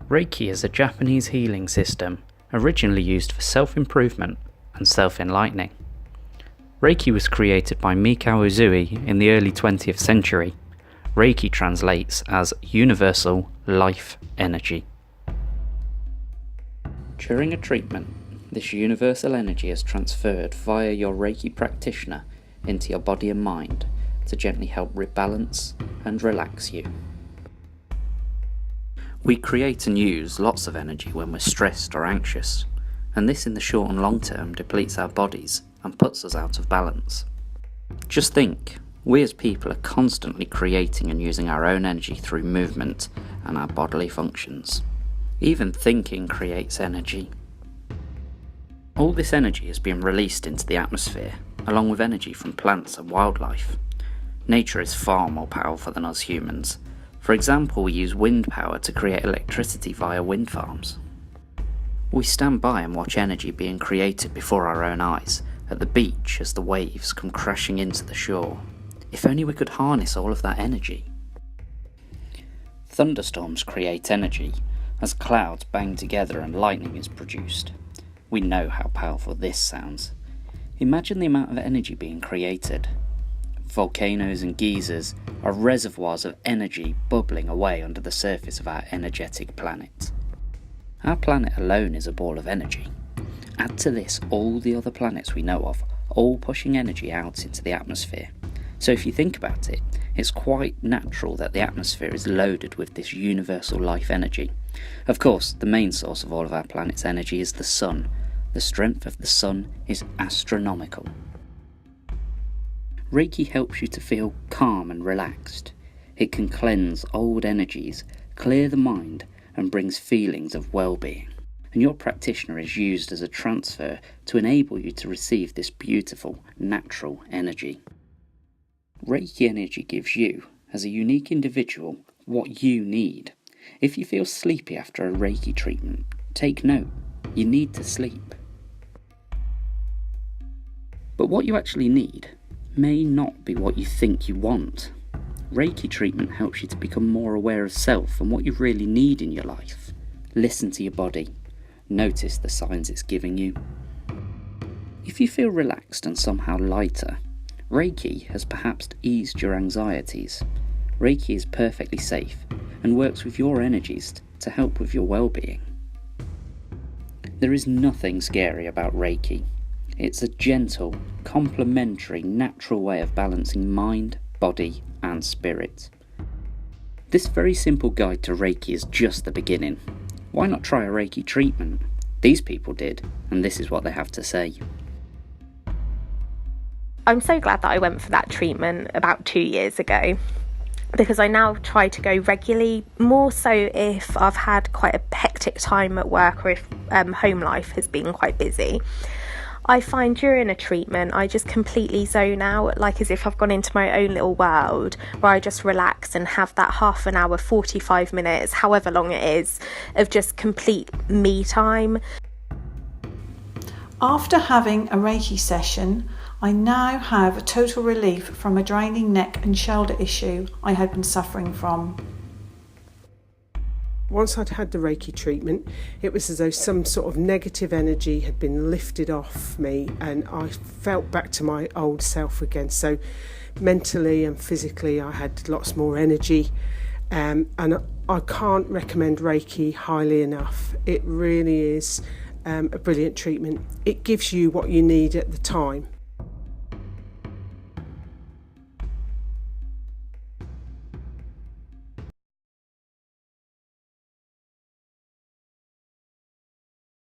Reiki is a Japanese healing system originally used for self-improvement and self-enlightening. Reiki was created by Mikao Uzui in the early 20th century. Reiki translates as universal life energy. During a treatment, this universal energy is transferred via your Reiki practitioner into your body and mind to gently help rebalance and relax you. We create and use lots of energy when we're stressed or anxious, and this in the short and long term depletes our bodies and puts us out of balance. Just think, we as people are constantly creating and using our own energy through movement and our bodily functions. Even thinking creates energy. All this energy is being released into the atmosphere, along with energy from plants and wildlife. Nature is far more powerful than us humans. For example, we use wind power to create electricity via wind farms. We stand by and watch energy being created before our own eyes, at the beach as the waves come crashing into the shore. If only we could harness all of that energy. Thunderstorms create energy, as clouds bang together and lightning is produced. We know how powerful this sounds. Imagine the amount of energy being created. Volcanoes and geysers are reservoirs of energy bubbling away under the surface of our energetic planet. Our planet alone is a ball of energy. Add to this all the other planets we know of, all pushing energy out into the atmosphere. So if you think about it, it's quite natural that the atmosphere is loaded with this universal life energy. Of course, the main source of all of our planet's energy is the sun. The strength of the sun is astronomical. Reiki helps you to feel calm and relaxed. It can cleanse old energies, clear the mind, and brings feelings of well-being. And your practitioner is used as a transfer to enable you to receive this beautiful, natural energy. Reiki energy gives you, as a unique individual, what you need. If you feel sleepy after a Reiki treatment, take note, you need to sleep. But what you actually need may not be what you think you want. Reiki treatment helps you to become more aware of self and what you really need in your life. Listen to your body. Notice the signs it's giving you. If you feel relaxed and somehow lighter, Reiki has perhaps eased your anxieties. Reiki is perfectly safe and works with your energies to help with your well-being. There is nothing scary about Reiki. It's a gentle, complementary, natural way of balancing mind, body, and spirit. This very simple guide to Reiki is just the beginning. Why not try a Reiki treatment? These people did, and this is what they have to say. I'm so glad that I went for that treatment about 2 years ago, because I now try to go regularly, more so if I've had quite a hectic time at work or if home life has been quite busy. I find during a treatment I just completely zone out, like as if I've gone into my own little world where I just relax and have that half an hour, 45 minutes, however long it is, of just complete me time. After having a Reiki session, I now have a total relief from a draining neck and shoulder issue I had been suffering from. Once I'd had the Reiki treatment, it was as though some sort of negative energy had been lifted off me and I felt back to my old self again. So mentally and physically I had lots more energy, and I can't recommend Reiki highly enough. It really is a brilliant treatment. It gives you what you need at the time.